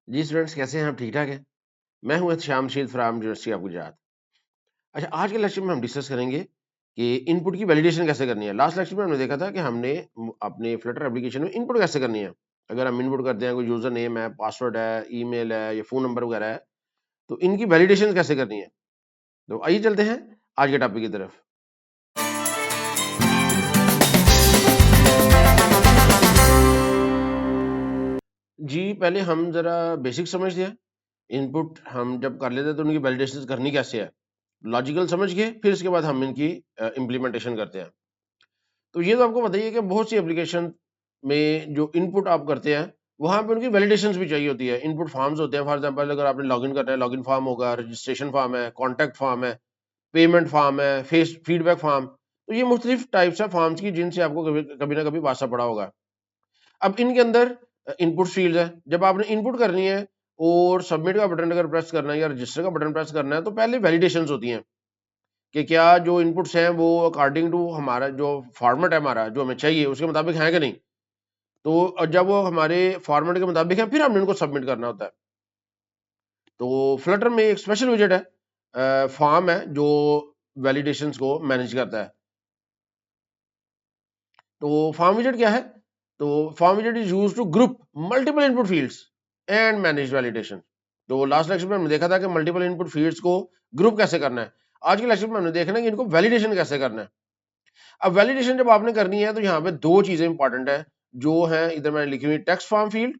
जी students, कैसे हैं आप? ठीक ठाक हैं? मैं हूं श्याम शील फ्राम यूनिवर्सिटी ऑफ गुजरात। अच्छा, आज के लेक्चर में हम डिस्कस करेंगे कि इनपुट की वैलिडेशन कैसे करनी है। लास्ट लेक्चर में हमने देखा था कि हमने अपने फ्लटर एप्लीकेशन में इनपुट कैसे करनी है। अगर हम इनपुट करते हैं, कोई यूजर नेम है, पासवर्ड है, ईमेल है या फोन नंबर वगैरह है, तो इनकी वैलिडेशन कैसे करनी है। तो आइए चलते हैं आज के टॉपिक की तरफ। जी, पहले हम जरा बेसिक समझते हैं। इनपुट हम जब कर लेते हैं तो उनकी वैलिडेशन करनी कैसे है, लॉजिकल समझ के फिर इसके बाद हम इनकी इम्प्लीमेंटेशन करते हैं। तो ये तो आपको बताइए कि बहुत सी एप्लीकेशन में जो इनपुट आप करते हैं, वहाँ पे उनकी वैलिडेशंस भी चाहिए होती है। इनपुट फॉर्म्स होते हैं, फॉर एग्जांपल अगर आपने लॉगिन करना है, लॉगिन फॉर्म होगा, रजिस्ट्रेशन फॉर्म है, कॉन्टैक्ट फॉर्म है, पेमेंट फॉर्म है, फेस फीडबैक फॉर्म। तो ये मुख्तलिफ टाइप्स है फॉर्म्स की जिनसे आपको कभी कभी ना कभी वास्ता पड़ा होगा। अब इनके अंदर इनपुट फील्ड है। जब आपने इनपुट करनी है और सबमिट का बटन अगर प्रेस करना है या रजिस्टर का बटन प्रेस करना है, तो पहले वैलिडेशंस होती हैं कि क्या जो इनपुट्स हैं वो अकॉर्डिंग टू हमारा जो फॉर्मेट है, हमारा जो हमें चाहिए उसके मुताबिक है कि नहीं। तो जब वो हमारे फॉर्मेट के मुताबिक है, फिर हमने उनको सबमिट करना होता है। तो फ्लटर में एक स्पेशल विजेट है, फॉर्म है, जो वैलिडेशंस को मैनेज करता है। तो फॉर्म विजेट क्या है? तो फॉर्म विजेट is use to group multiple input fields and manage validation. तो लास्ट लेक्चर में हमने देखा था कि मल्टीपल इनपुट फील्ड्स को ग्रुप कैसे करना है। आज के लेक्चर में हमने देखना है कि इनको वैलिडेशन कैसे करना है। अब वैलिडेशन जब आपने करनी है तो यहाँ पे दो चीजें इंपॉर्टेंट है, जो है इधर मैंने लिखी हुई, टेक्स्ट फॉर्म फील्ड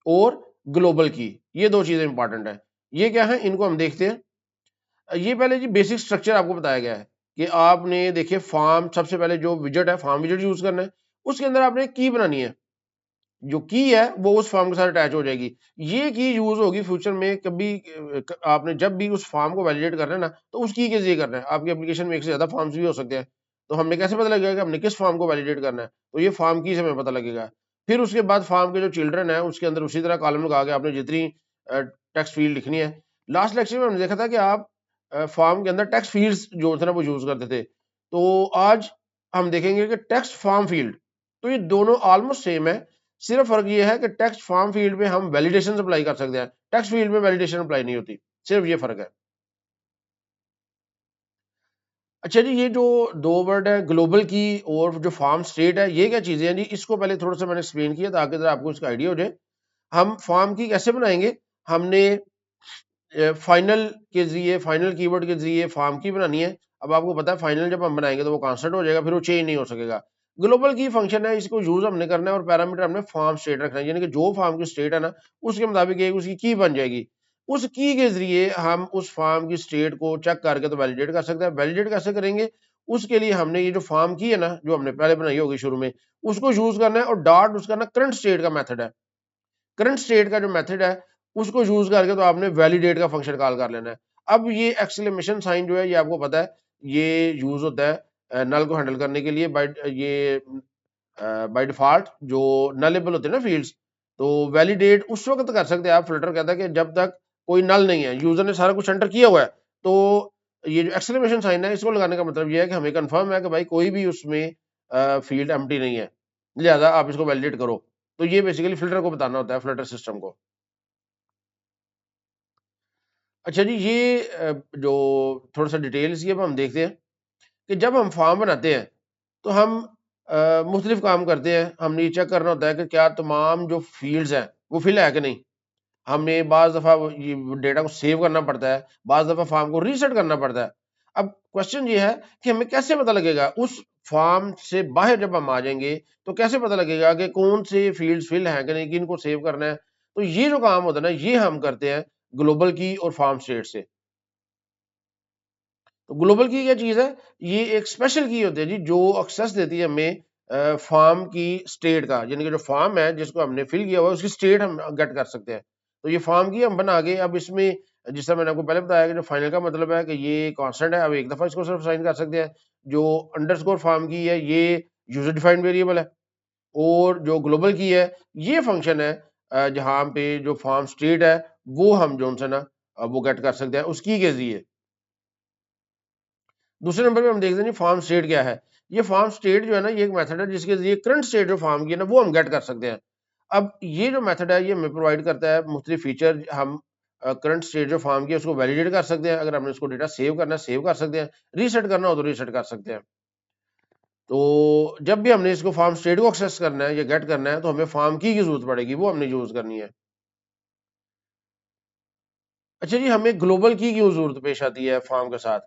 और ग्लोबल की। ये दो चीजें इंपॉर्टेंट है। ये क्या है, इनको हम देखते हैं। ये पहले जी बेसिक स्ट्रक्चर आपको बताया गया है कि आपने देखिए फॉर्म, सबसे पहले जो विजेट है फॉर्म विजेट यूज करना है। उसके अंदर आपने की बनानी है, जो की है वो उस फॉर्म के साथ अटैच हो जाएगी। ये की यूज होगी फ्यूचर में कभी, आपने जब भी उस फॉर्म को वैलिडेट करना है ना, तो उस की के जरिए करना है। आपकी एप्लीकेशन में एक से ज्यादा फॉर्म्स भी हो सकते हैं, तो हमने कैसे पता लगेगा कि हमने किस फॉर्म को वैलिडेट करना है? तो ये फॉर्म की से हमें पता लगेगा। फिर उसके बाद फॉर्म के जो चिल्ड्रन है उसके अंदर उसी तरह कॉलम लगा के आपने जितनी टेक्स्ट फील्ड लिखनी है। लास्ट लेक्चर में हमने देखा था कि आप फॉर्म के अंदर टेक्स्ट फील्ड्स जो थे ना वो यूज करते थे। तो आज हम देखेंगे कि टेक्स्ट फॉर्म फील्ड, तो ये दोनों ऑलमोस्ट सेम है। सिर्फ फर्क ये है कि टेक्स्ट फॉर्म फील्ड में हम वैलिडेशन अप्लाई कर सकते हैं, टेक्स्ट फील्ड में वैलिडेशन अप्लाई नहीं होती। सिर्फ ये फर्क है। अच्छा जी, ये जो दो वर्ड है ग्लोबल की और जो फॉर्म स्टेट है, ये क्या चीजें हैं जी? इसको पहले थोड़ा सा मैंने एक्सप्लेन किया ताकि जरा आपको इसका आइडिया हो जाए। हम फॉर्म की कैसे बनाएंगे? हमने फाइनल के जरिए, फाइनल कीवर्ड के जरिए फॉर्म की बनानी है। अब आपको पता है फाइनल जब हम बनाएंगे तो वो कांस्टेंट हो जाएगा, फिर वो चेंज नहीं हो सकेगा। ग्लोबल की फंक्शन है, इसको यूज हमने करना है और पैरामीटर हमने फॉर्म स्टेट रखना है, यानी कि जो फॉर्म की स्टेट है ना उसके मुताबिक एक उसकी की बन जाएगी। उस की के जरिए हम उस फॉर्म की स्टेट को चेक करके तो वैलिडेट कर सकते हैं। वैलिडेट कैसे करेंगे? उसके लिए हमने ये जो फॉर्म की है ना, जो हमने पहले बनाई होगी शुरू में, उसको यूज करना है। और डॉट उसका ना करंट स्टेट का मेथड है। करंट स्टेट का जो मेथड है उसको यूज करके तो आपने वैलिडेट का फंक्शन कॉल कर लेना है। अब ये एक्सक्लेमेशन साइन जो है, ये आपको पता है ये यूज होता है नल को हैंडल करने के लिए। बाय ये बाय डिफॉल्ट जो नलेबल होते हैं ना फील्ड्स, तो वैलिडेट उस वक्त कर सकते हैं आप। फिल्टर कहता है कि जब तक कोई नल नहीं है, यूजर ने सारा कुछ एंटर किया हुआ है। तो ये जो एक्सक्लेमेशन साइन है इसको लगाने का मतलब ये है कि हमें कंफर्म है कि भाई कोई भी उसमें फील्ड एम्प्टी नहीं है, लिहाजा आप इसको वैलिडेट करो। तो ये बेसिकली फिल्टर को बताना होता है, फिल्टर सिस्टम को। अच्छा जी, ये जो थोड़ा सा डिटेल्स ये अब हम देखते हैं कि जब हम फॉर्म बनाते हैं तो हम मुख्तलिफ काम करते हैं। हमने ये चेक करना होता है कि क्या तमाम जो फील्ड्स हैं वो फिल है कि नहीं। हमने बाज़ दफ़ा ये डेटा को सेव करना पड़ता है, बाज़ दफ़ा फॉर्म को रीसेट करना पड़ता है। अब क्वेश्चन ये है कि हमें कैसे पता लगेगा उस फॉर्म से बाहर जब हम आ जाएँगे, तो कैसे पता लगेगा कि कौन से फील्ड्स फिल हैं कि नहीं, किनको सेव करना है। तो ये जो काम होता है ना, ये हम करते हैं ग्लोबल की और फॉर्म स्टेट से। तो ग्लोबल की क्या चीज़ है? ये एक स्पेशल की होती है जी, जो एक्सेस देती है हमें फॉर्म की स्टेट का, यानी कि जो फॉर्म है जिसको हमने फिल किया हुआ है उसकी स्टेट हम गेट कर सकते हैं। तो ये फॉर्म की हम बना के अब इसमें, जिस तरह मैंने आपको पहले बताया कि जो फाइनल का मतलब है कि ये कांस्टेंट है, अब एक दफ़ा इसको सिर्फ साइन कर सकते हैं। जो अंडरस्कोर फॉर्म की है ये यूजर डिफाइंड वेरिएबल है। और जो ग्लोबल की है ये फंक्शन है, जहाँ पे जो फॉर्म स्टेट है वो हम जो है ना वो गेट कर सकते हैं उसकी के जरिए। दूसरे नंबर पे हम देखते हैं जी फॉर्म स्टेट क्या है। ये फॉर्म स्टेट जो है ना, ये एक मेथड है जिसके जरिए करंट स्टेट जो फॉर्म की है ना वो हम गेट कर सकते हैं। अब ये जो मेथड है ये हमें प्रोवाइड करता है मुख्तलिफ फीचर। हम करंट स्टेट जो फॉर्म की है उसको वैलिडेट कर सकते हैं, अगर हमने उसको डेटा सेव करना है सेव कर सकते हैं, रीसेट करना हो तो रीसेट कर सकते हैं। तो जब भी हमने इसको फॉर्म स्टेट को एक्सेस करना है या गेट करना है तो हमें फॉर्म की जरूरत पड़ेगी, वो हमने यूज करनी है। अच्छा जी, हमें ग्लोबल की क्यों जरूरत पेश आती है फॉर्म के साथ?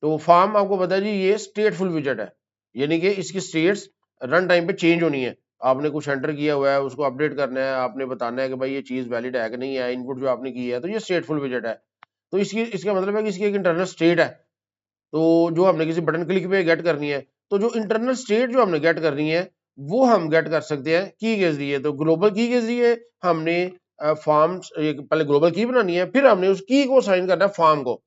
तो फॉर्म आपको पता है जी ये स्टेटफुल विजेट है, यानी कि इसकी स्टेट्स रन टाइम पे चेंज होनी है। आपने कुछ एंटर किया हुआ है उसको अपडेट करना है, आपने बताना है कि भाई ये चीज वैलिड है कि नहीं है, इनपुट जो आपने की है, तो ये स्टेटफुल विजेट है। तो इसकी इसका मतलब है कि इसकी एक इंटरनल स्टेट है, तो जो हमने किसी बटन क्लिक पे गेट करनी है, तो जो इंटरनल स्टेट जो हमने गेट करनी है वो हम गेट कर सकते हैं की के जरिए। तो ग्लोबल की के जरिए हमने फॉर्म पहले ग्लोबल की बनानी है, फिर हमने उस की को साइन करना है फॉर्म को,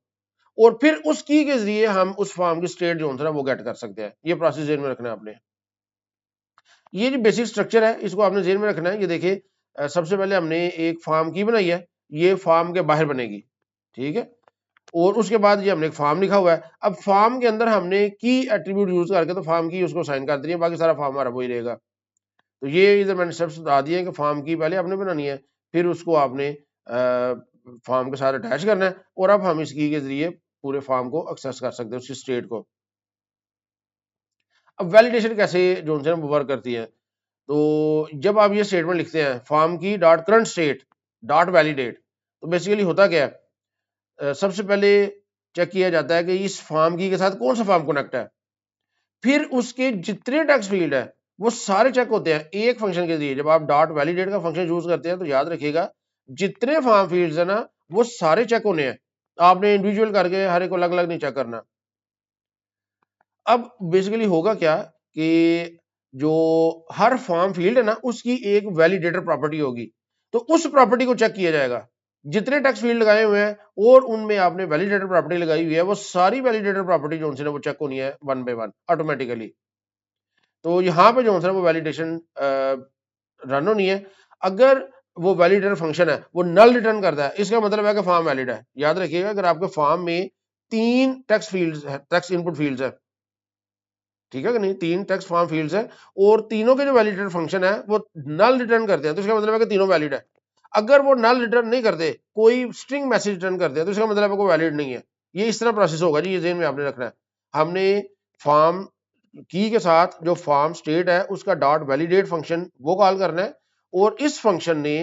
और फिर उस की के जरिए हम उस फॉर्म की स्टेट जो है वो गेट कर सकते हैं। ये प्रोसेस जेन में रखना है आपने। ये जो बेसिक स्ट्रक्चर है इसको आपने जेन में रखना है। ये देखिए सबसे पहले हमने एक फॉर्म की बनाई है, ये फॉर्म के बाहर बनेगी, ठीक है। और उसके बाद ये हमने एक फॉर्म लिखा हुआ है। अब फॉर्म के अंदर हमने की एट्रीब्यूट यूज करके तो फॉर्म की उसको साइन कर देनी है, बाकी सारा फॉर्म हमारा वही रहेगा। तो ये इधर मैंने स्टेप्स बता दिए कि फॉर्म की पहले आपने बनानी है, फिर उसको आपने फॉर्म के साथ अटैच करना है, और अब हम इस की के जरिए पूरे फॉर्म को एक्सेस कर सकते हैं, उसकी स्टेट को। अब वैलिडेशन कैसे जो है वो वर्क करती है? तो जब आप ये स्टेटमेंट लिखते हैं फॉर्म की dot current state dot validate, तो बेसिकली होता क्या है, सबसे पहले चेक किया जाता है कि इस फॉर्म की के साथ कौन सा फॉर्म कनेक्ट है, फिर उसके जितने टेक्स्ट फील्ड है वो सारे चेक होते हैं एक फंक्शन के जरिए। जब आप डॉट वैलिडेट का फंक्शन यूज करते हैं तो याद रखिएगा जितने फॉर्म फील्ड्स है ना वो सारे चेक होने हैं, आपने इंडिविजुअल करके हर एक को अलग अलग नहीं चेक करना। अब बेसिकली होगा क्या कि जो हर फॉर्म फील्ड है ना उसकी एक वैलिडेटर प्रॉपर्टी होगी, तो उस प्रॉपर्टी को चेक किया जाएगा। जितने टेक्स्ट फील्ड लगाए हुए हैं और उनमें आपने वैलिडेटर प्रॉपर्टी लगाई हुई है, वो सारी वैलिडेटर प्रॉपर्टी जो है वो चेक होनी है वन बाय वन ऑटोमेटिकली। तो यहाँ पे जो है वो वैलिडेशन रन होनी है। अगर वो वैलिडेटर फंक्शन है वो नल रिटर्न करता है, इसका मतलब है कि फॉर्म वैलिड है। याद रखिएगा अगर आपके फॉर्म में 3 टेक्स्ट फील्ड्स है, टेक्स्ट इनपुट फील्ड्स है, ठीक है कि नहीं, 3 टेक्स्ट फॉर्म फील्ड्स है और तीनों के जो वैलिडेटर फंक्शन है वो नल रिटर्न करते हैं, तो इसका मतलब है कि तीनों वैलिड है। अगर वो नल रिटर्न नहीं करते, कोई स्ट्रिंग मैसेज रिटर्न करते हैं, तो इसका मतलब है कि वैलिड नहीं है। ये इस तरह प्रोसेस होगा जी, ये ज़हन में आपने रखना है। हमने फॉर्म की के साथ जो फॉर्म स्टेट है उसका डॉट वैलिडेट फंक्शन वो कॉल करना है, और इस फंक्शन ने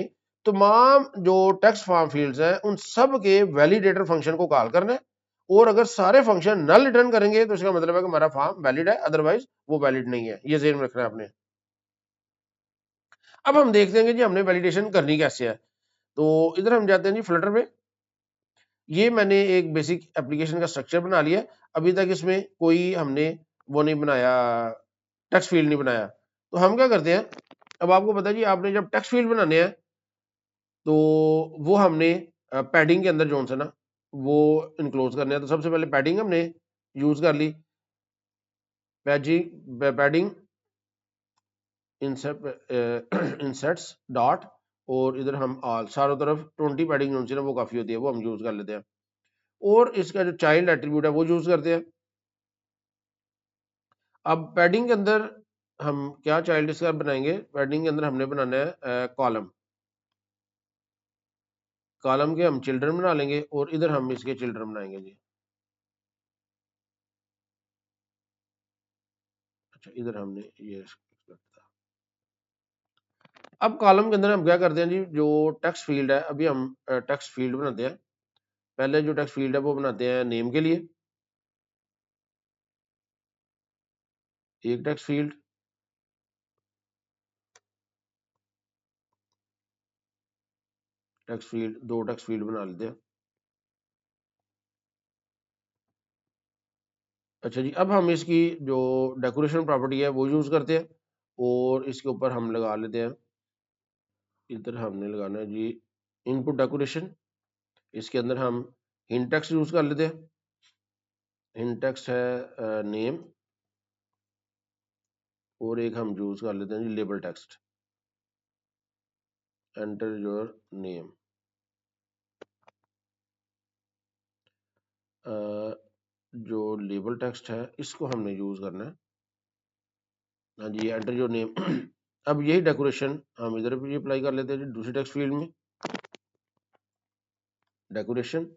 तमाम जो टेक्स्ट फॉर्म फील्ड्स हैं उन सब के वैलिडेटर फंक्शन को कॉल करना है, और अगर सारे फंक्शन नल रिटर्न करेंगे तो इसका मतलब है कि हमारा फॉर्म वैलिड है, अदरवाइज वो वैलिड नहीं है। ये ज़हन में रखना है आपने। अब हम देखते हैं कि जी हमने वैलिडेशन करनी कैसे है। तो इधर हम जाते हैं जी फ्लटर पे। ये मैंने एक बेसिक एप्लीकेशन का स्ट्रक्चर बना लिया। अभी तक इसमें कोई हमने वो नहीं बनाया, टेक्स्ट फील्ड नहीं बनाया। तो हम क्या करते हैं, अब आपको पता है जी आपने जब टेक्स्ट फील्ड बनाने हैं तो वो हमने पैडिंग के अंदर जो सा ना वो इनक्लोज करने हैं। तो सबसे पहले पैडिंग हमने यूज कर ली, पैडिंग इंसेट्स डॉट, और इधर हम ऑल चारों तरफ 20 पैडिंग जो सी ना वो काफी होती है, वो हम यूज कर लेते हैं। और इसका जो चाइल्ड एट्रीब्यूट है वो यूज करते हैं। अब पैडिंग के अंदर हम क्या चाइल्ड इसका बनाएंगे, पैडिंग के अंदर हमने बनाना है कॉलम। कॉलम के हम चिल्ड्रन बना लेंगे और इधर हम इसके चिल्ड्रन बनाएंगे जी। अच्छा इधर हमने ये अब कॉलम के अंदर हम क्या करते हैं जी, जो टेक्स्ट फील्ड है अभी हम टेक्स्ट फील्ड बनाते हैं। पहले जो टेक्स्ट फील्ड है वो बनाते हैं नेम के लिए, एक टेक्स्ट फील्ड। टेक्स्ट फील्ड दो टेक्स्ट फील्ड बना लेते हैं। अच्छा जी, अब हम इसकी जो डेकोरेशन प्रॉपर्टी है वो यूज करते हैं, और इसके ऊपर हम लगा लेते हैं, इधर हमने लगाना है जी इनपुट डेकोरेशन। इसके अंदर हम हिंट टेक्स्ट यूज कर लेते हैं। हिंट टेक्स्ट है नेम, और एक हम यूज कर लेते हैं जी label text, enter your name. जो लेबल टेक्स्ट है इसको हमने यूज करना है। हाँ जी, एंटर योर नेम अब यही डेकोरेशन हम इधर भी अप्लाई कर लेते हैं जी, दूसरी टेक्स्ट फील्ड में डेकोरेशन,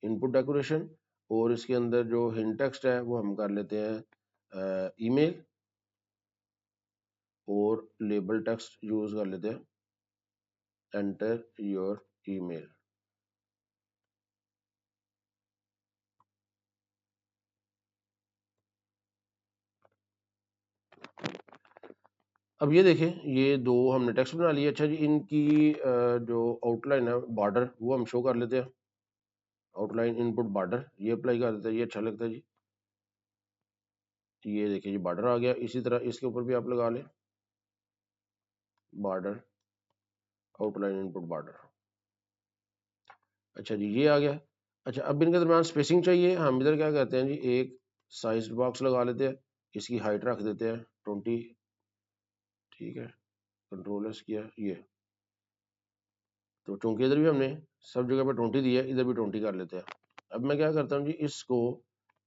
इनपुट डेकोरेशन, और इसके अंदर जो हिंट टेक्स्ट है वो हम कर लेते हैं ईमेल, और लेबल टेक्स्ट यूज कर लेते हैं एंटर योर ईमेल। अब ये देखें, ये दो हमने टेक्स्ट बना लिए। अच्छा जी, इनकी जो आउटलाइन है बॉर्डर वो हम शो कर लेते हैं, आउटलाइन इनपुट बॉर्डर ये अप्लाई कर देते हैं, ये अच्छा लगता है जी। ये देखिए जी बॉर्डर आ गया। इसी तरह इसके ऊपर भी आप लगा लें बॉर्डर, आउटलाइन इनपुट बॉर्डर। अच्छा जी, ये आ गया। अच्छा, अब इनके दरम्यान स्पेसिंग चाहिए। हम इधर क्या कहते हैं जी, एक साइज बॉक्स लगा लेते हैं, इसकी हाइट रख देते हैं 20, ठीक है, कंट्रोल एस किया ये। तो चूंकि इधर भी हमने सब जगह पे 20 दिया है, इधर भी 20 कर लेते हैं। अब मैं क्या करता हूँ जी, इसको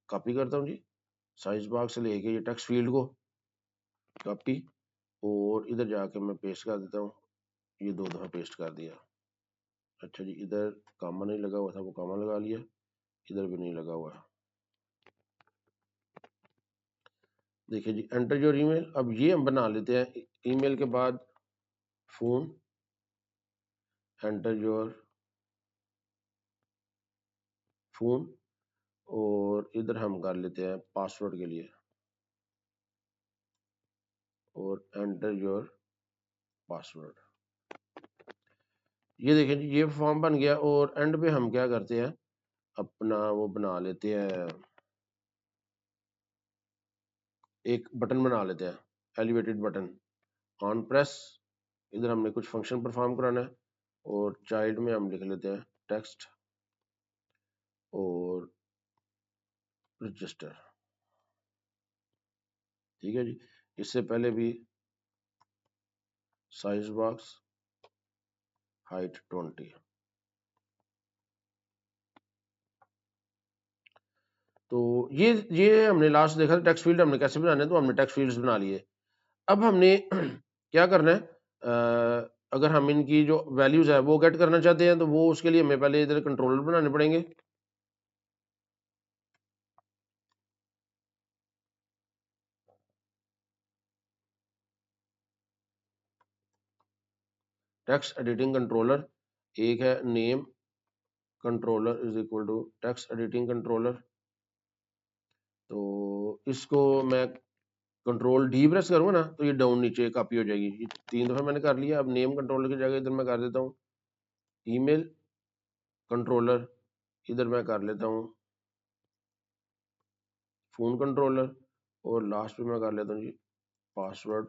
कॉपी करता हूँ जी, साइज बॉक्स से लेके ये टेक्स्ट फील्ड को कॉपी, और इधर जाके मैं पेस्ट कर देता हूँ। ये 2 दफा पेस्ट कर दिया। अच्छा जी, इधर कामा नहीं लगा हुआ था, वो कामा लगा लिया, इधर भी नहीं लगा हुआ। देखिए जी, एंटर योर ईमेल। अब ये हम बना लेते हैं ईमेल के बाद फोन, एंटर योर फोन, और इधर हम कर लेते हैं पासवर्ड के लिए, और एंटर योर पासवर्ड। ये देखें जी, ये फॉर्म बन गया। और एंड पे हम क्या करते हैं, अपना वो बना लेते हैं, एक बटन बना लेते हैं, एलिवेटेड बटन ऑन प्रेस। इधर हमने कुछ फंक्शन परफॉर्म कराना है, और चाइल्ड में हम लिख लेते हैं टेक्स्ट और रजिस्टर, ठीक है जी। इससे पहले भी साइज बॉक्स, हाइट 20। तो ये हमने लास्ट देखा था टेक्स्ट फील्ड हमने कैसे बनाने हैं, तो हमने टेक्स्ट फील्ड्स बना लिए। अब हमने क्या करना है, अगर हम इनकी जो वैल्यूज है वो गेट करना चाहते हैं, तो वो उसके लिए हमें पहले इधर कंट्रोलर बनाने पड़ेंगे। टेक्स्ट एडिटिंग कंट्रोलर, एक है name controller is equal to text editing controller. तो इसको मैं कंट्रोल डी प्रेस करूंगा ना, तो ये डाउन नीचे कॉपी हो जाएगी। ये 3 दफा मैंने कर लिया। अब नेम कंट्रोलर की जगह इधर मैं कर देता हूँ ईमेल कंट्रोलर, इधर मैं कर लेता हूँ फोन कंट्रोलर, और लास्ट में मैं कर लेता हूँ जी पासवर्ड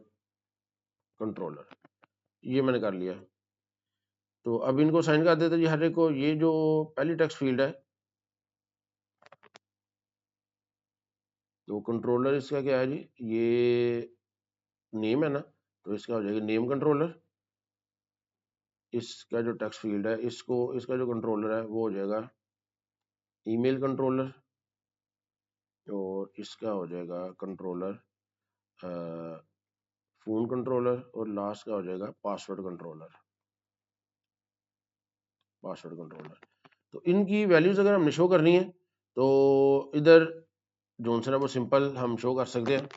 कंट्रोलर। ये मैंने कर लिया। तो अब इनको साइन कर देते हैं जी हर एक को। ये जो पहली टेक्स्ट फील्ड है, तो कंट्रोलर इसका क्या है जी, ये नेम है ना, तो इसका हो जाएगा नेम कंट्रोलर। इसका जो टेक्स्ट फील्ड है, इसको इसका जो कंट्रोलर है वो हो जाएगा ईमेल कंट्रोलर, और इसका हो जाएगा कंट्रोलर फोन कंट्रोलर, और लास्ट का हो जाएगा पासवर्ड कंट्रोलर, पासवर्ड कंट्रोलर। तो इनकी वैल्यूज अगर हमने शो करनी है, तो इधर जॉनसन है वो सिंपल हम शो कर सकते हैं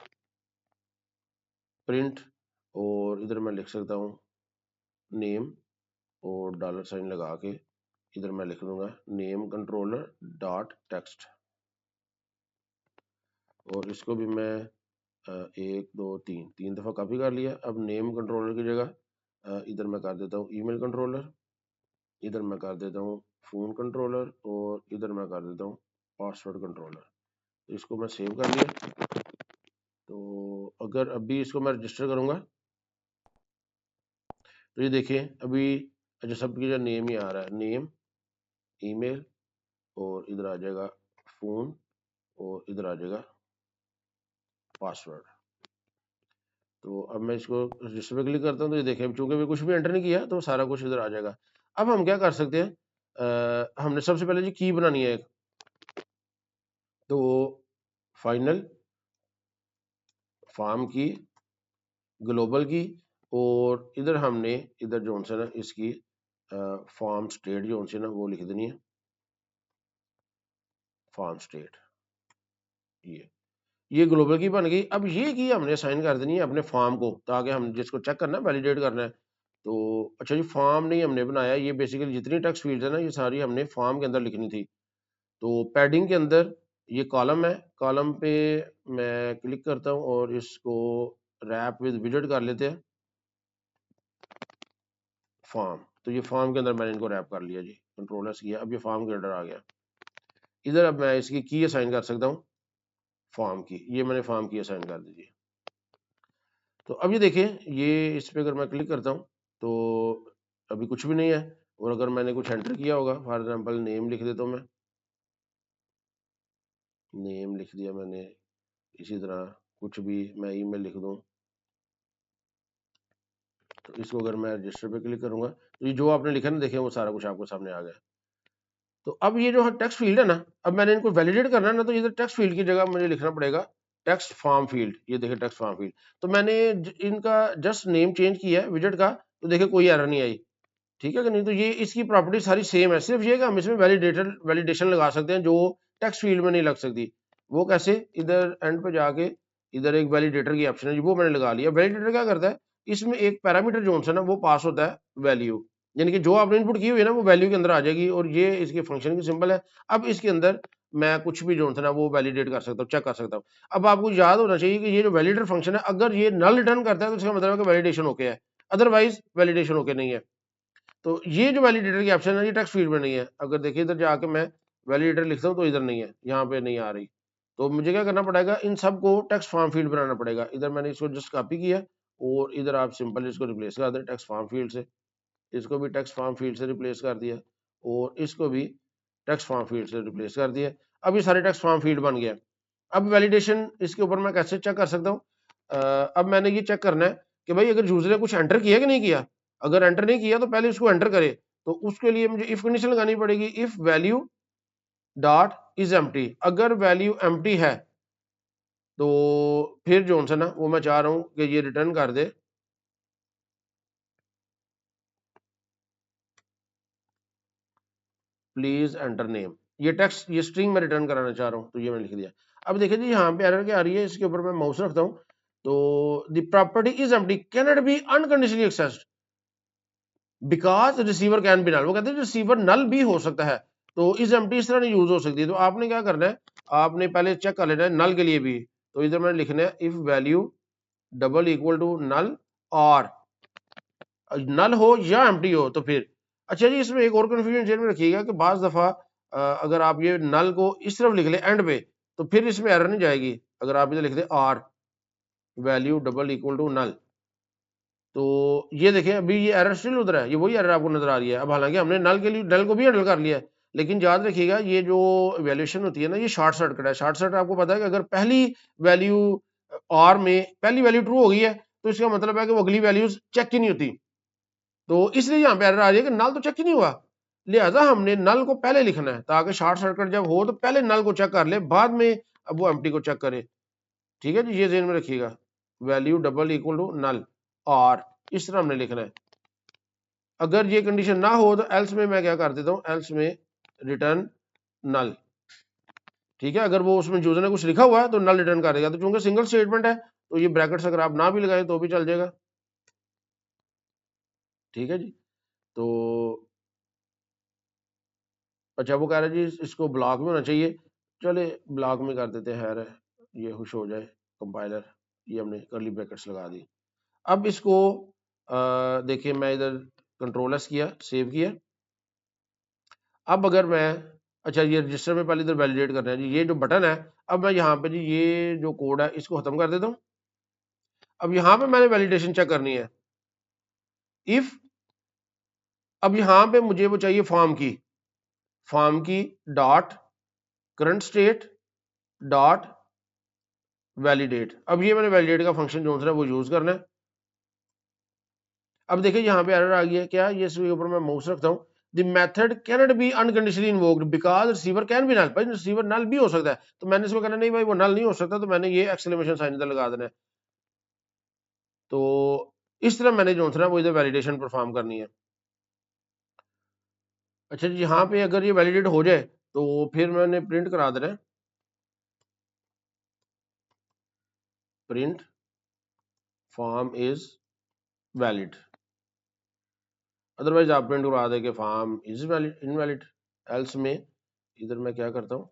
प्रिंट, और इधर मैं लिख सकता हूँ नेम, और डॉलर साइन लगा के इधर मैं लिख दूंगा नेम कंट्रोलर डॉट टेक्स्ट, और इसको भी मैं 1 2 3 दफा कॉपी कर लिया। अब नेम कंट्रोलर की जगह इधर मैं कर देता हूँ ईमेल कंट्रोलर, इधर मैं कर देता हूँ फोन कंट्रोलर, और इधर मैं कर देता हूँ पासवर्ड कंट्रोलर। तो इसको मैं सेव कर लिया। तो अगर अभी इसको मैं रजिस्टर करूंगा, तो ये देखिए अभी अच्छा सबकी जो नेम ही आ रहा है, नेम, ईमेल, और इधर आ जाएगा फोन, और इधर आ जाएगा पासवर्ड। तो अब मैं इसको रजिस्टर पे क्लिक करता हूँ, तो ये देखें चूंकि मैं कुछ भी एंटर नहीं किया, तो सारा कुछ इधर आ जाएगा। अब हम क्या कर सकते हैं, हमने सबसे पहले जी की बनानी है एक, तो फाइनल फॉर्म की, ग्लोबल की, और इधर हमने इधर जो है ना इसकी फॉर्म स्टेट जो है ना वो लिख देनी है, फॉर्म स्टेट। ये ग्लोबल की बन गई। अब ये की हमने असाइन कर देनी है अपने फॉर्म को, ताकि हम जिसको चेक करना है, वैलिडेट करना है। तो अच्छा जी, फॉर्म नहीं हमने बनाया, ये बेसिकली जितनी टेक्स्ट फील्ड है ना ये सारी हमने फॉर्म के अंदर लिखनी थी। तो पैडिंग के अंदर ये कॉलम है, कॉलम पे मैं क्लिक करता हूँ और इसको रैप विद विजेट कर लेते हैं, फॉर्म। तो ये फॉर्म के अंदर मैंने इनको रैप कर लिया जी, कंट्रोल एस किया, अब ये फॉर्म के अंदर आ गया। इधर अब मैं इसकी की असाइन कर सकता हूँ, फॉर्म की, ये मैंने फॉर्म की असाइन कर दी। तो अब ये देखिए, ये इस पे अगर मैं क्लिक करता हूँ तो अभी कुछ भी नहीं है। और अगर मैंने कुछ एंटर किया होगा, फॉर एग्जांपल नेम लिख देता हूँ मैं, नेम लिख दिया मैंने, इसी तरह कुछ भी मैं ईमेल लिख दूँ, तो इसको अगर मैं रजिस्टर पे क्लिक करूंगा तो ये जो आपने लिखा ना, देखिए वो सारा कुछ आपको सामने आ गया। तो अब ये जो टेक्स्ट फील्ड है ना, अब मैंने इनको वैलिडेट करना है ना, तो इधर टेक्स्ट फील्ड की जगह मुझे लिखना पड़ेगा टेक्स्ट फॉर्म फील्ड। ये देखिए टेक्स्ट फॉर्म फील्ड। तो मैंने इनका जस्ट नेम चेंज किया है विजेट का, तो देखिए कोई एरर नहीं आई, ठीक है कि नहीं। तो ये इसकी प्रॉपर्टी सारी सेम है, सिर्फ ये कि हम इसमें वैलिडेशन लगा सकते हैं जो टेक्स्ट फील्ड में नहीं लग सकती। वो कैसे, इधर एंड पे जाके इधर एक वैलिडेटर की ऑप्शन है, वो मैंने लगा लिया। वैलिडेटर क्या करता है, इसमें एक पैरामीटर जो है ना वो पास होता है वैल्यू, यानी कि जो आपने इनपुट की हुई है ना वो वैल्यू के अंदर आ जाएगी, और ये इसके फंक्शन की सिंबल है। अब इसके अंदर मैं कुछ भी जो है ना वो वैलिडेट कर सकता हूँ, चेक कर सकता हूँ। अब आपको याद होना चाहिए कि ये जो वैलिडेटर फंक्शन है, अगर ये नल रिटर्न करता है तो इसका मतलब है कि वैलिडेशन ओके है, अदरवाइज वैलिडेशन ओके नहीं है। तो ये जो वैलिडेटर की ऑप्शन है ये टेक्स्ट फील्ड में नहीं है। अगर देखिए इधर जाके मैं वैलिडेटर लिखता हूँ तो इधर नहीं है, यहाँ पे नहीं आ रही। तो मुझे क्या करना पड़ेगा, इन सबको टेक्स्ट फॉर्म फील्ड बनाना पड़ेगा। इधर मैंने इसको जस्ट कॉपी किया और इधर आप सिंपल इसको रिप्लेस कर दें टेक्स्ट फॉर्म फील्ड से, इसको भी टेक्स्ट फॉर्म फील्ड से रिप्लेस कर दिया और इसको भी टेक्स्ट फॉर्म फील्ड से रिप्लेस कर दिया। अब ये सारे टेक्स्ट फॉर्म फील्ड बन गया। अब वैलिडेशन इसके ऊपर मैं कैसे चेक कर सकता हूँ, अब मैंने ये चेक करना है कि भाई अगर यूजर ने कुछ एंटर किया कि नहीं किया। अगर एंटर नहीं किया तो पहले उसको एंटर करे, तो उसके लिए मुझे इफ कंडीशन लगानी पड़ेगी, if value dot is empty. अगर वैल्यू एम्प्टी है तो फिर जो है ना वो मैं चाह रहा हूँ कि ये रिटर्न कर दे प्लीज एंटर नेम। ये टेक्स्ट, ये स्ट्रिंग में रिटर्न कराना चाह रहा हूँ, तो ये मैंने लिख दिया। अब देखिए जी यहाँ पे एरर क्या आ रही है, इसके ऊपर मैं माउस रखता हूँ तो the property is empty can not be unconditionally accessed because receiver can be null. वो कहते हैं रिसीवर नल भी हो सकता है, तो इस एम्प्टी इस तरह नहीं यूज हो सकती। तो आपने क्या करना है, आपने पहले चेक कर लेना है नल के लिए भी। तो इधर मैंने लिखना है if value double equal to null, और नल हो या एम्प्टी हो तो फिर। अच्छा जी, इसमें एक और कंफ्यूजन जेल में रखिएगा कि बाज दफा अगर आप ये नल को इस तरफ लिख ले एंड पे, तो फिर इसमें एरर नहीं जाएगी। अगर आप इधर लिख दे आर value double equal to null, तो ये देखें अभी ये एरर स्टिल उधर है, ये वही एरर आपको नजर आ रही है। अब हालांकि हमने नल के लिए नल को भी हैंडल कर लिया है, लेकिन याद रखिएगा ये जो वैल्यूएशन होती है ना, ये शॉर्ट सर्किट है। शॉर्ट सर्किट आपको पता है कि अगर पहली वैल्यू आर में पहली वैल्यू ट्रू हो गई है तो इसका मतलब है कि वो अगली वैल्यूज चेक ही नहीं होती। तो इसलिए यहाँ पे एरर आ रही है कि नल तो चेक ही नहीं हुआ, लिहाजा हमने नल को पहले लिखना है ताकि शॉर्ट सर्किट जब हो तो पहले नल को चेक कर ले, बाद में अब वो एम्प्टी को चेक करे। ठीक है जी, ये ध्यान में रखिएगा, value double equal to null और इस तरह हमने लिखना है। अगर ये कंडीशन ना हो तो एल्स में मैं क्या कर देता हूँ, एल्स में रिटर्न नल। ठीक है, अगर वो उसमें यूजर ने कुछ लिखा हुआ है तो नल रिटर्न कर देगा। तो चूंकि सिंगल स्टेटमेंट है तो ये ब्रैकेट्स अगर आप ना भी लगाएं तो भी चल जाएगा। ठीक है जी, तो अच्छा वो कह रहा है जी इसको ब्लॉक में होना चाहिए, चले ब्लॉक में कर देते हैं, ये खुश हो जाए कंपाइलर। ये हमने करली ब्रैकेट्स लगा दी। अब इसको देखिए मैं इधर कंट्रोल एस किया, सेव किया। अब अगर मैं, अच्छा ये रजिस्टर में पहले इधर वैलिडेट करना है जी, ये जो बटन है, अब मैं यहाँ पे जी ये जो कोड है इसको खत्म कर देता हूँ। अब यहाँ पे मैंने वैलिडेशन चेक करनी है, इफ, अब यहाँ पे मुझे वो चाहिए फॉर्म की dot current state dot validate. अब ये मैंने वैलिडेट का फंक्शन जो है वो यूज करना है। अब देखिए यहाँ पे एरर आ गया, क्या ये इसके ऊपर मैं माउस रखता हूँ, the method can not be unconditionally invoked because receiver can be null. भाई रिसीवर नल भी हो सकता है, तो मैंने इसमें कहना नहीं भाई वो नल नहीं हो सकता, तो मैंने ये एक्सक्लेमेशन साइन इधर लगा देना है। तो इस तरह मैंने जो है वो इधर वैलिडेशन परफॉर्म करनी है। अच्छा जी, यहाँ पे अगर ये वैलिडेट हो जाए तो फिर मैंने प्रिंट करा देना है, print form is valid. Otherwise आप प्रिंट करवा दे कि form is valid invalid. Else में इधर मैं क्या करता हूँ,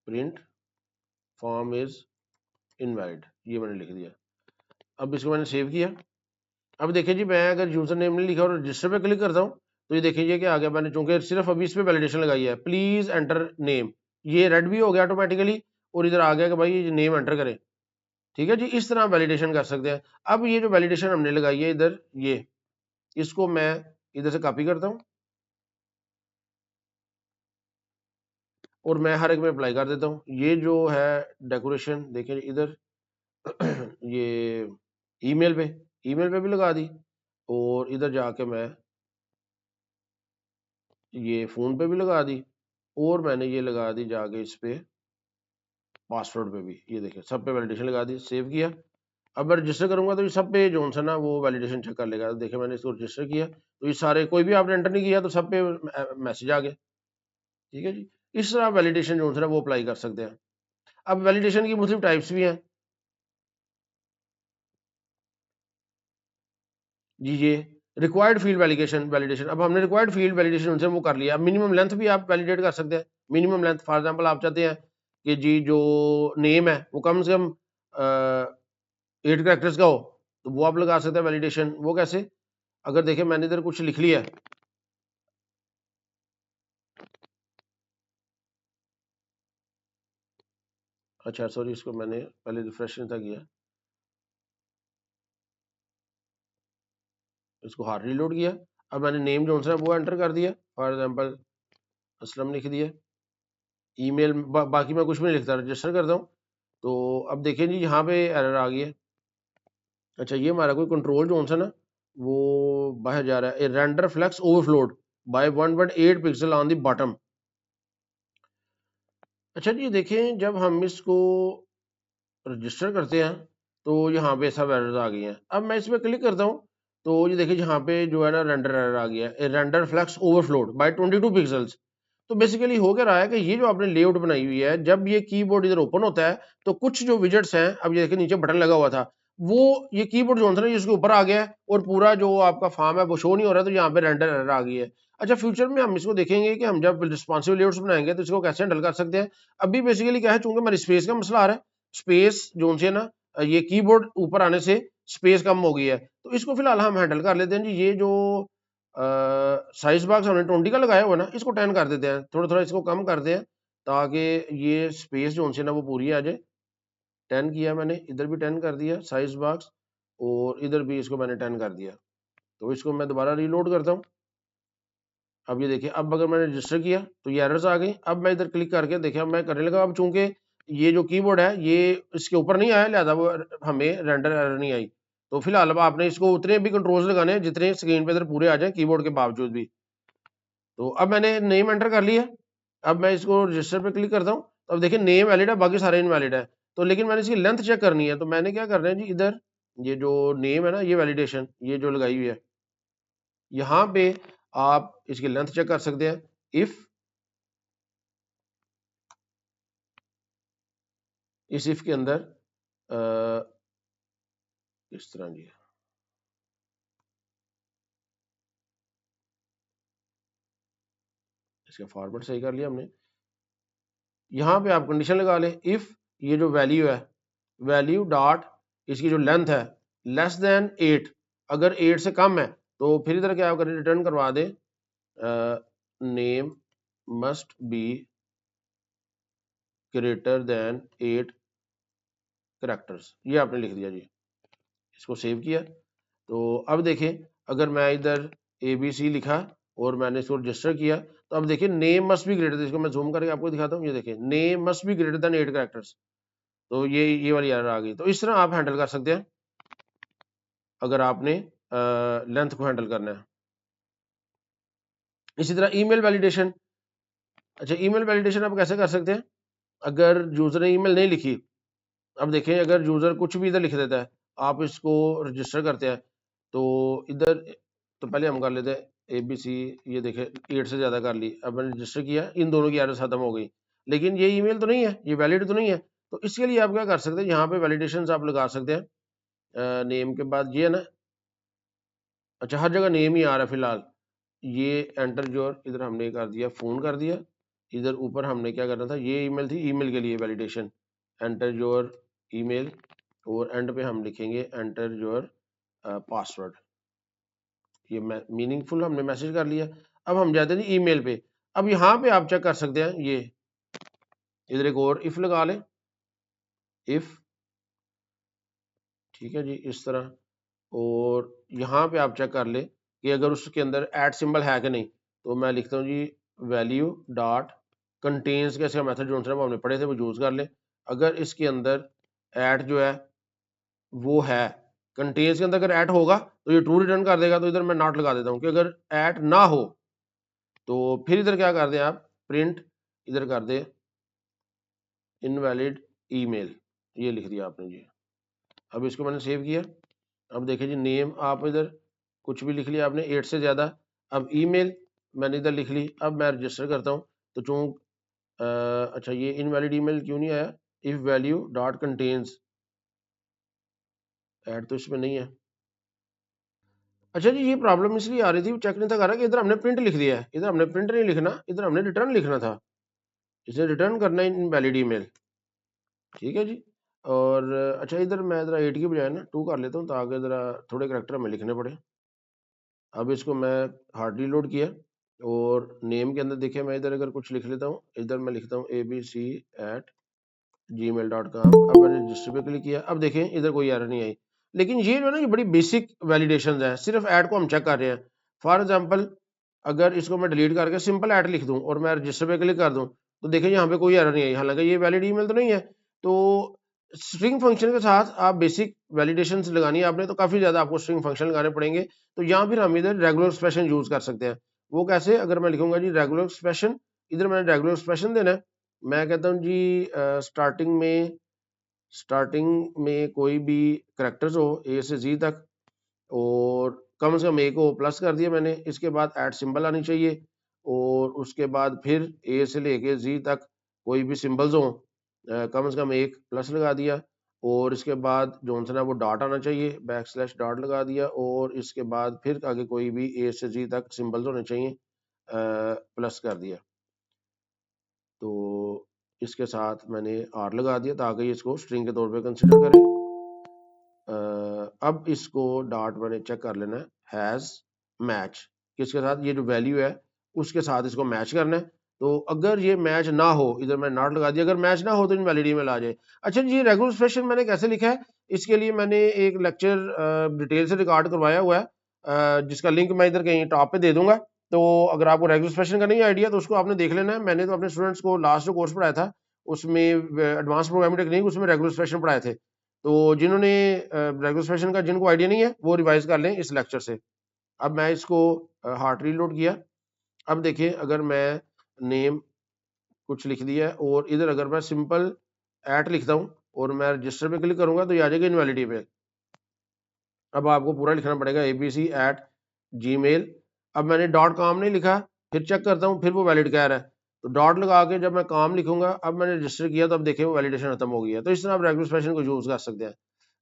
प्रिंट फॉर्म इज इनवैलिड, ये मैंने लिख दिया। अब इसको मैंने सेव किया। अब देखिए जी, मैं अगर यूजर नेम नहीं लिखा और रजिस्टर पे क्लिक करता हूँ तो ये देखिए ये क्या आ गया, मैंने चूंकि सिर्फ अभी इस पे वैलिडेशन लगाई है, प्लीज एंटर नेम, ये रेड भी हो गया ऑटोमेटिकली और इधर आ गया कि भाई ये नेम एंटर करें। ठीक है जी, इस तरह वैलिडेशन कर सकते हैं। अब ये जो वैलिडेशन हमने लगाई है इधर, ये इसको मैं इधर से कॉपी करता हूँ और मैं हर एक में अप्लाई कर देता हूँ। ये जो है डेकोरेशन देखिए इधर ये ईमेल पे भी लगा दी और इधर जाके मैं ये फोन पे भी लगा दी और मैंने ये लगा दी जाके इस पे पासवर्ड पे भी, ये देखिए सब पे वैलिडेशन लगा दी, सेव किया। अब मैं रजिस्टर करूंगा तो ये सब पे जो सा ना वो वैलिडेशन चेक कर लेगा। देखिए मैंने इसको रजिस्टर किया तो ये सारे, कोई भी आपने एंटर नहीं किया तो सब पे मैसेज आ गया। ठीक है जी, इस तरह वैलिडेशन जो है ना वो अप्लाई कर सकते हैं। अब वैलिडेशन की मुख्तलिफ टाइप्स भी हैं जी। ये रिक्वायर्ड फील्ड वैलिडेशन, अब हमने रिक्वायर्ड फील्ड वैलिडेशन उनसे वो कर लिया। अब मिनिमम लेंथ भी आप वैलिडेट कर सकते हैं। मिनिमम लेंथ फॉर एग्जांपल आप चाहते हैं कि जी जो नेम है वो कम से कम 8 कैरेक्टर्स का हो तो वो आप लगा सकते हैं वैलिडेशन। वो कैसे, अगर देखिए मैंने इधर कुछ लिख लिया, अच्छा सॉरी इसको मैंने पहले रिफ्रेश नहीं था किया, इसको हार्ड रीलोड किया। अब मैंने नेम जो है वो एंटर कर दिया, फॉर एग्जांपल असलम लिख दिया। ईमेल बाकी मैं कुछ भी नहीं लिखता, रजिस्टर करता हूँ तो अब देखिए जी यहाँ पे एरर आ गई है। अच्छा, ये हमारा कोई कंट्रोल जो है ना वो बाहर जा रहा है, render flex overflowed by 1.8 pixel on the bottom. अच्छा जी, देखें जब हम इसको रजिस्टर करते हैं तो यहाँ पे सब एरर्स आ गई हैं। अब मैं इस पर क्लिक करता हूँ तो ये देखिए यहाँ पे जो है ना रेंडर एरर आ गया है, render flex overflowed bye 22 pixels. तो बेसिकली हो क्या रहा है कि ये जो आपने लेआउट बनाई हुई है, जब ये कीबोर्ड इधर ओपन होता है तो कुछ जो विजेट्स हैं, अब ये देखिए नीचे बटन लगा हुआ था, वो ये कीबोर्ड जो है ना इसके ऊपर आ गया है और पूरा जो आपका फॉर्म है वो शो नहीं हो रहा, तो यहाँ पे रेंडर एरर आ गई है। अच्छा, फ्यूचर में हम इसको देखेंगे कि हम जब रिस्पॉन्सिव लेआउट्स बनाएंगे तो इसको कैसे हैंडल कर सकते हैं। अभी बेसिकली क्या है, चूंकि हमारी स्पेस का मसला आ रहा है, स्पेस जो है ना ये कीबोर्ड ऊपर आने से स्पेस कम हो गई है, तो इसको फिलहाल हम हैंडल कर लेते हैं जी। ये जो साइज बॉक्स हमने 20 का लगाया हुआ ना, इसको 10 कर देते हैं, थोड़ा थोड़ा इसको कम करते हैं ताकि ये स्पेस जो है ना वो पूरी आ जाए। 10 किया मैंने, इधर भी 10 कर दिया साइज बॉक्स और इधर भी इसको मैंने 10 कर दिया। तो इसको मैं दोबारा रीलोड करता हूँ। अब ये देखिए, अब अगर मैंने रजिस्टर किया तो ये एरर्स आ गई। अब मैं इधर क्लिक करके देखिए अब मैं करने लगा। अब चूंकि ये जो कीबोर्ड है ये इसके ऊपर नहीं आया, लिहाजा वो हमें रेंडर एरर नहीं आई। तो फिलहाल अब आपने इसको उतने भी कंट्रोल्स लगाने हैं जितने स्क्रीन पे इधर पूरे आ जाए कीबोर्ड के बावजूद भी। तो अब मैंने नेम एंटर कर लिया। अब मैं इसको रजिस्टर पे क्लिक करता हूँ तो अब देखिए नेम वैलिड है, बाकी सारे इनवैलिड है। तो लेकिन मैंने इसकी लेंथ चेक करनी है, तो मैंने क्या करना है जी, इधर ये जो नेम है ना, ये वैलिडेशन ये जो लगाई हुई है, यहाँ पे आप इसकी लेंथ चेक कर सकते हैं। इफ इस इफ के अंदर इस तरह जी, इसका फॉर्मेट सही कर लिया हमने। यहाँ पे आप कंडीशन लगा लें, इफ ये जो वैल्यू है, वैल्यू डॉट इसकी जो लेंथ है लेस देन 8, अगर 8 से कम है तो फिर इधर क्या करें, रिटर्न करवा दे name must be greater than 8 characters, ये आपने लिख दिया जी। इसको सेव किया तो अब देखें, अगर मैं इधर ABC लिखा और मैंने इसको रजिस्टर किया तो अब देखिए नेम मस्ट बी ग्रेटर, इसको मैं जूम करके आपको दिखाता हूँ। ये देखिए name must be greater than 8 characters, तो ये वाली एरर आ गई। तो इस तरह आप हैंडल कर सकते हैं अगर आपने लेंथ को हैंडल करना है। इसी तरह ईमेल वैलिडेशन। अच्छा, ईमेल वैलिडेशन आप कैसे कर सकते हैं, अगर यूजर ने ईमेल नहीं लिखी, अब देखें अगर यूजर कुछ भी इधर लिख देता है, आप इसको रजिस्टर करते हैं तो इधर तो पहले हम कर लेते हैं ABC, ये देखें 8 से ज़्यादा कर ली। अब मैंने रजिस्टर किया, इन दोनों की एरर्स खत्म हो गई, लेकिन ये ईमेल तो नहीं है, ये वैलिड तो नहीं है। तो इसके लिए आप क्या कर सकते हैं, यहाँ पे वैलिडेशंस आप लगा सकते हैं। नेम के बाद ये है ना, अच्छा हर जगह नेम ही आ रहा है फिलहाल। ये एंटर योर, इधर हमने कर दिया फ़ोन कर दिया, इधर ऊपर हमने क्या करना था, ये ईमेल थी, ईमेल के लिए वैलिडेशन एंटर योर ईमेल, और एंड पे हम लिखेंगे एंटर योर पासवर्ड। ये मीनिंगफुल हमने मैसेज कर लिया। अब हम जाते हैं ईमेल पे। अब यहाँ पे आप चेक कर सकते हैं, ये इधर एक और इफ लगा लें, इफ, ठीक है जी, इस तरह। और यहाँ पे आप चेक कर ले कि अगर उसके अंदर ऐट सिंबल है कि नहीं। तो मैं लिखता हूँ जी वैल्यू डॉट कंटेन्स का इसका मेथड जो वो हमने पढ़े थे वो यूज़ कर ले। अगर इसके अंदर ऐट जो है वो है, कंटेन्स के अंदर अगर ऐट होगा तो ये ट्रू रिटर्न कर देगा। तो इधर मैं नॉट लगा देता हूँ कि अगर ऐट ना हो तो फिर इधर क्या कर दें आप, प्रिंट, इधर कर दे इनवैलिड ईमेल, ये लिख दिया आपने जी। अब इसको मैंने सेव किया। अब देखिए जी नेम आप इधर कुछ भी लिख लिया आपने 8 से ज़्यादा। अब ईमेल मैंने इधर लिख ली। अब मैं रजिस्टर करता हूँ तो चूँ अच्छा ये इनवैलिड ईमेल क्यों नहीं आया, if value dot contains, add तो इसमें नहीं है। अच्छा जी ये प्रॉब्लम इसलिए आ रही थी, चेक नहीं था कर रहा कि इधर हमने प्रिंट लिख दिया है, इधर हमने प्रिंट नहीं लिखना, इधर हमने रिटर्न लिखना था। इसे रिटर्न करना है इनवैलिड ईमेल, ठीक है जी। और अच्छा इधर मैं ज़रा 8 की बजाय ना 2 कर लेता हूँ ताकि ज़रा थोड़े करैक्टर हमें लिखने पड़े। अब इसको मैं हार्ड रीलोड किया और नेम के अंदर देखिए मैं इधर अगर कुछ लिख लेता हूँ, इधर मैं लिखता हूँ abc@gmail.com। अब मैंने रजिस्टर पे क्लिक किया। अब देखें इधर कोई एरर नहीं आई। लेकिन ये जो है ना, ये बड़ी बेसिक वैलिडेशन है, सिर्फ ऐड को हम चेक कर रहे हैं। फॉर एग्जाम्पल अगर इसको मैं डिलीट करके सिंपल ऐड लिख दूं और मैं रजिस्टर पे क्लिक कर दूं तो देखिए यहाँ पे कोई एरर नहीं आई, हालांकि ये वैलिड ईमेल तो नहीं है। तो स्ट्रिंग फंक्शन के साथ आप बेसिक वैलिडेशन लगानी है आपने, तो काफ़ी ज़्यादा आपको स्ट्रिंग फंक्शन लगाने पड़ेंगे। तो यहाँ फिर हम इधर रेगुलर एक्सप्रेशन यूज़ कर सकते हैं। वो कैसे, अगर मैं लिखूंगा जी रेगुलर एक्सप्रेशन, इधर मैंने रेगुलर एक्सप्रेशन देना है। मैं कहता हूँ जी स्टार्टिंग में कोई भी करेक्टर्स हो ए से जी तक, और कम से कम ए को प्लस कर दिया मैंने। इसके बाद ऐट सिंबल आनी चाहिए, और उसके बाद फिर ए से लेके जी तक कोई भी सिंबल्स हों, कम से कम एक प्लस लगा दिया। और इसके बाद जो है ना वो डॉट आना चाहिए, बैक स्लैश डॉट लगा दिया। और इसके बाद फिर आगे कोई भी ए से जी तक सिंबल्स होने चाहिए, प्लस कर दिया। तो इसके साथ मैंने आर लगा दिया ताकि इसको स्ट्रिंग के तौर पे कंसिडर करें। अब इसको डॉट मैंने चेक कर लेना है, हैज़ मैच किसके साथ, ये जो वैल्यू है उसके साथ इसको मैच करना है। तो अगर ये मैच ना हो, इधर मैं नॉट लगा दिया, अगर मैच ना हो तो इनवैलिड ईमेल आ जाए। अच्छा जी रेगुलर एक्सप्रेशन मैंने कैसे लिखा है, इसके लिए मैंने एक लेक्चर डिटेल से रिकॉर्ड करवाया हुआ है, जिसका लिंक मैं इधर कहीं टॉप पे दे दूंगा। तो अगर आपको रेगुलर एक्सप्रेशन का नहीं आइडिया तो उसको आपने देख लेना है। मैंने तो अपने स्टूडेंट्स को लास्ट जो कोर्स पढ़ाया था उसमें एडवांस प्रोग्रामिंग टेक्निक, उसमें रेगुलर एक्सप्रेशन पढ़ाए थे। तो जिन्होंने रेगुलर एक्सप्रेशन का जिनको आइडिया नहीं है वो रिवाइज कर लें इस लेक्चर से। अब मैं इसको हार्ट रीलोड किया। अब देखिए अगर मैं नेम कुछ लिख दिया और इधर अगर मैं सिंपल ऐट लिखता हूँ और मैं रजिस्टर पे क्लिक करूंगा तो ये आ जाएगा इनवैलिड पे। अब आपको पूरा लिखना पड़ेगा abc@gmail। अब मैंने डॉट कॉम नहीं लिखा, फिर चेक करता हूँ, फिर वो वैलिड कह रहा है। तो डॉट लगा के जब मैं कॉम लिखूंगा, अब मैंने रजिस्टर किया तो अब देखिए वो वैलिडेशन खत्म हो गया। तो इस तरह आप रेगुलर एक्सप्रेशन को यूज कर सकते हैं।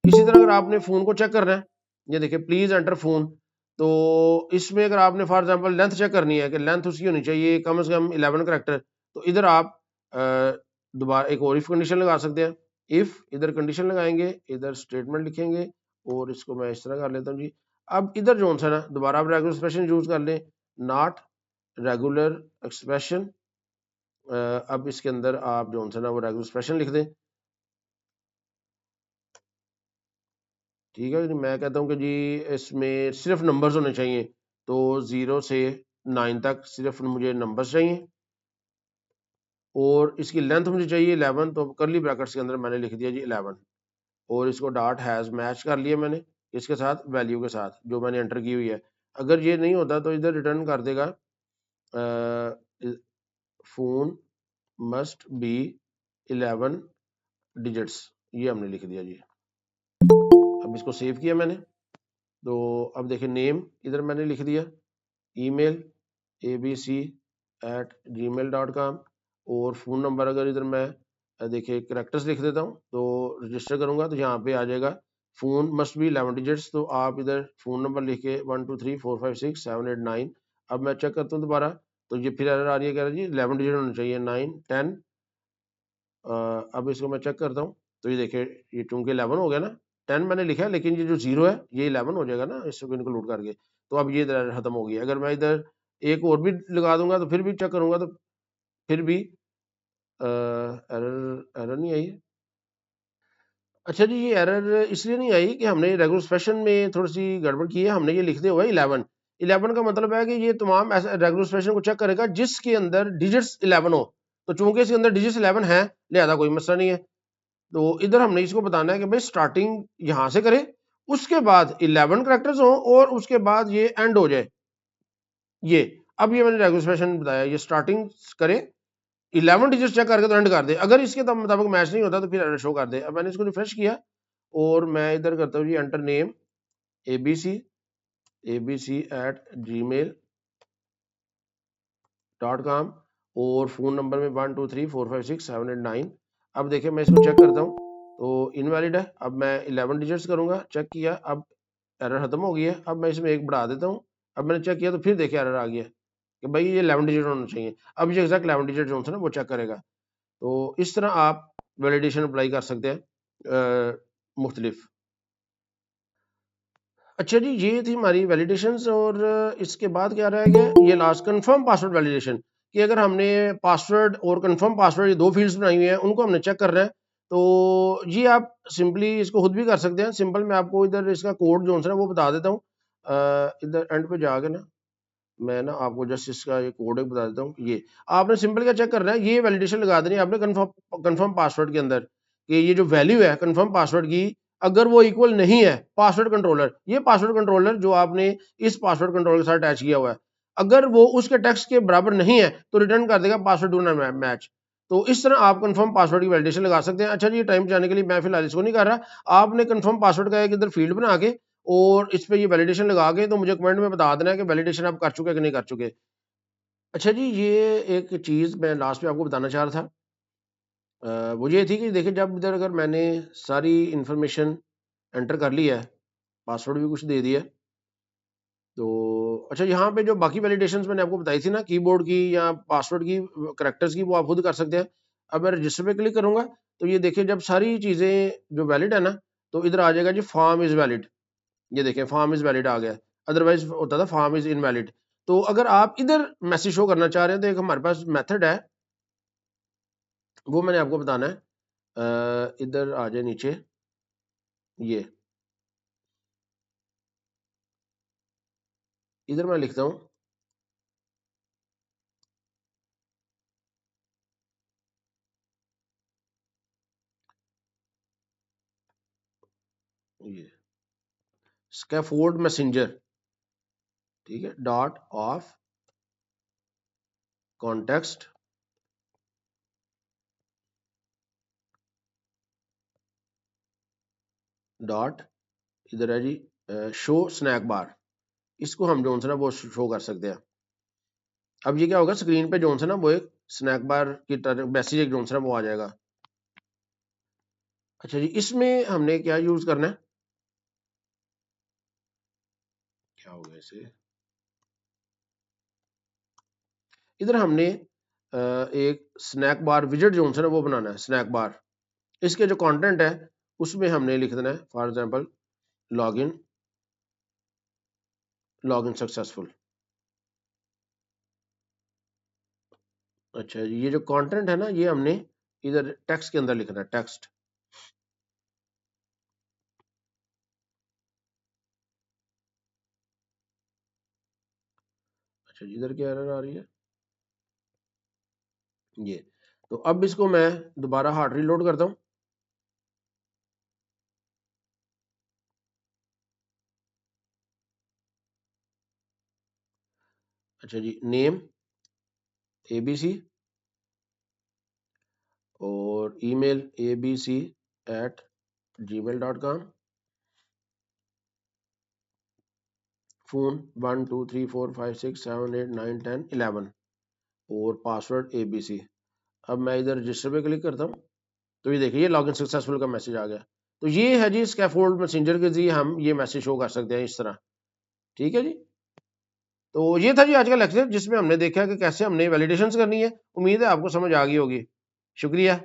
इसी तरह अगर आपने फ़ोन को चेक करना है, ये देखिए प्लीज़ एंटर फ़ोन। तो इसमें अगर आपने फॉर एग्जांपल लेंथ चेक करनी है कि लेंथ उसकी होनी चाहिए कम से कम 11 करैक्टर, तो इधर आप दोबारा एक और इफ कंडीशन लगा सकते हैं। इफ इधर कंडीशन लगाएंगे, इधर स्टेटमेंट लिखेंगे, और इसको मैं इस तरह कर लेता हूँ जी। अब इधर जो सा ना दोबारा आप रेगुलर एक्सप्रेशन यूज कर लें, नॉट रेगुलर एक्सप्रेशन। अब इसके अंदर आप जो सा ना वो रेगुलर एक्सप्रेशन लिख दें, ठीक है जी। मैं कहता हूँ कि जी इसमें सिर्फ नंबर्स होने चाहिए, तो 0 से 9 तक सिर्फ मुझे नंबर्स चाहिए, और इसकी लेंथ मुझे चाहिए 11। तो करली ब्रैकेट्स के अंदर मैंने लिख दिया जी 11, और इसको डॉट हैज़ मैच कर लिया मैंने इसके साथ वैल्यू के साथ जो मैंने एंटर की हुई है। अगर ये नहीं होता तो इधर रिटर्न कर देगा फोन मस्ट बी 11 डिजिट्स, ये हमने लिख दिया जी। अब अब इसको सेव किया मैंने, तो अब देखिए नेम इधर मैंने लिख दिया, ईमेल abc@gmail.com, और फ़ोन नंबर अगर इधर मैं देखिए करेक्टर्स लिख देता हूँ तो रजिस्टर करूँगा तो यहाँ पे आ जाएगा फ़ोन मस्ट बी 11 डिजिट्स, तो आप इधर फ़ोन नंबर लिख के 1 2 3 4 5 6 7 8 9। अब मैं चेक करता हूँ दोबारा, तो ये फिर एरर आ रही है, कह रहा है जी 11 डिजिट होना चाहिए, 9 10। अब इसको मैं चेक करता हूँ, तो ये देखिए ये चूंकि 11 हो गया ना, 10 मैंने लिखा है लेकिन ये जो 0 है ये 11 हो जाएगा ना इसको इनक्लूड करके, तो अब ये इधर खत्म हो गई। अगर मैं इधर एक और भी लगा दूंगा तो फिर भी चेक करूंगा तो फिर भी एरर एरर नहीं आई। अच्छा जी, ये एरर इसलिए नहीं आई कि हमने रेगुलर एक्सप्रेशन में थोड़ी सी गड़बड़ की है, हमने ये लिख दिया हुआ है 11। 11 का मतलब है कि ये तमाम ऐसे रेगुलर एक्सप्रेशन को चेक करेगा जिसके अंदर डिजिट्स 11 हो, तो चूंकि इसके अंदर डिजिट्स 11 है लिहाजा कोई मसला नहीं है। तो इधर हमने इसको बताना है कि भाई स्टार्टिंग यहां से करे, उसके बाद 11 करेक्टर्स हो और उसके बाद ये एंड हो जाए। ये अब ये मैंने रेगुलेशन बताया, ये स्टार्टिंग करे 11 डिजिट चेक करके तो एंड कर दे, अगर इसके मुताबिक मैच नहीं होता तो फिर एरर शो कर दे। अब मैंने इसको रिफ्रेश किया और मैं इधर करता हूँ जी एंटर नेम abc@gmail.com, और फोन नंबर में 1 2 3 4 5 6 7 8 9। अब देखिए मैं इसको चेक करता हूँ तो इनवैलिड है। अब मैं 11 डिजिट्स करूंगा, चेक किया, अब एरर खत्म हो गई है। अब मैं इसमें एक बढ़ा देता हूँ, अब मैंने चेक किया तो फिर देखिए एरर आ गया कि भाई ये 11 डिजिट होना चाहिए। अब ये एग्जैक्ट 11 डिजिट जो है ना वो चेक करेगा। तो इस तरह आप वैलिडेशन अप्लाई कर सकते हैं मुख्तलिफ। अच्छा जी, ये थी हमारी वैलिडेशंस, और इसके बाद क्या रह गया, ये लास्ट कंफर्म पासवर्ड वैलिडेशन, कि अगर हमने पासवर्ड और कंफर्म पासवर्ड ये दो फील्ड्स बनाई हुई हैं, उनको हमने चेक करना है, तो ये आप सिंपली इसको खुद भी कर सकते हैं। सिंपल मैं आपको इधर इसका कोड जो है ना वो बता देता हूँ। इधर एंड पे जाके ना मैं ना आपको जस्ट इसका ये कोड एक बता देता हूँ। ये आपने सिंपल क्या चेक करना है, ये वैलिडेशन लगा देनी है आपने कंफर्म कंफर्म पासवर्ड के अंदर, कि ये जो वैल्यू है कंफर्म पासवर्ड की, अगर वो इक्वल नहीं है पासवर्ड कंट्रोलर, ये पासवर्ड कंट्रोलर जो आपने इस पासवर्ड कंट्रोलर के साथ अटैच किया हुआ है, अगर वो उसके टेक्स्ट के बराबर नहीं है तो रिटर्न कर देगा पासवर्ड डू नॉट मैच। तो इस तरह आप कंफर्म पासवर्ड की वैलिडेशन लगा सकते हैं। अच्छा जी, टाइम जाने के लिए मैं फिलहाल इसको नहीं कर रहा, आपने कंफर्म पासवर्ड का एक इधर फील्ड बना के और इस पे ये वैलिडेशन लगा के तो मुझे कमेंट में बता देना है कि वैलिडेशन आप कर चुके कि नहीं कर चुके। अच्छा जी, ये एक चीज़ मैं लास्ट में आपको बताना चाह रहा था, वो ये थी कि देखिए जब इधर अगर मैंने सारी इंफॉर्मेशन एंटर कर ली है, पासवर्ड भी कुछ दे दिया, तो अच्छा यहाँ पे जो बाकी वैलिडेशंस मैंने आपको बताई थी ना कीबोर्ड की या पासवर्ड की, करेक्टर्स की, वो आप खुद कर सकते हैं। अब मैं रजिस्टर पे क्लिक करूंगा तो ये देखिए जब सारी चीज़ें जो वैलिड है ना, तो इधर आ जाएगा जी फॉर्म इज़ वैलिड। ये देखें फॉर्म इज़ वैलिड आ गया, अदरवाइज होता था फॉर्म इज़ इनवैलिड। तो अगर आप इधर मैसेज शो करना चाह रहे हैं तो एक हमारे पास मेथड है, वो मैंने आपको बताना है। इधर आ जाए नीचे, ये इधर मैं लिखता हूँ, ये स्कैफोल्ड मैसेंजर, ठीक है, डॉट ऑफ कॉन्टेक्स्ट डॉट, इधर है जी शो स्नैक बार, इसको हम जो है ना वो शो कर सकते हैं। अब ये क्या होगा, स्क्रीन पे जो है ना वो एक स्नैक बार की तरह मैसेज एक जो है ना वो आ जाएगा। अच्छा जी, इसमें हमने क्या यूज करना है, क्या होगा इसे, इधर हमने एक स्नैक बार विजेट जो है ना वो बनाना है, स्नैक बार, इसके जो कंटेंट है उसमें हमने लिख देना है फॉर एग्जांपल लॉगिन सक्सेसफुल। अच्छा ये जो कंटेंट है ना ये हमने इधर टेक्स्ट के अंदर लिखना है, टेक्स्ट। अच्छा इधर क्या एरर आ रही है, ये, तो अब इसको मैं दोबारा हार्ड रीलोड करता हूँ। अच्छा जी, नेम ABC और ईमेल abc@gmail.com, फ़ोन 1 2 3 4 5 6 7 8 9 10 11 और पासवर्ड ABC। अब मैं इधर रजिस्टर पे क्लिक करता हूँ तो ये देखिए ये लॉगिन सक्सेसफुल का मैसेज आ गया। तो ये है जी स्कैफोल्ड मैसेंजर के जरिए हम ये मैसेज शो कर सकते हैं इस तरह। ठीक है जी। तो ये था जी आज का लेक्चर जिसमें हमने देखा कि कैसे हमने वैलिडेशंस करनी है। उम्मीद है आपको समझ आ गई होगी। शुक्रिया।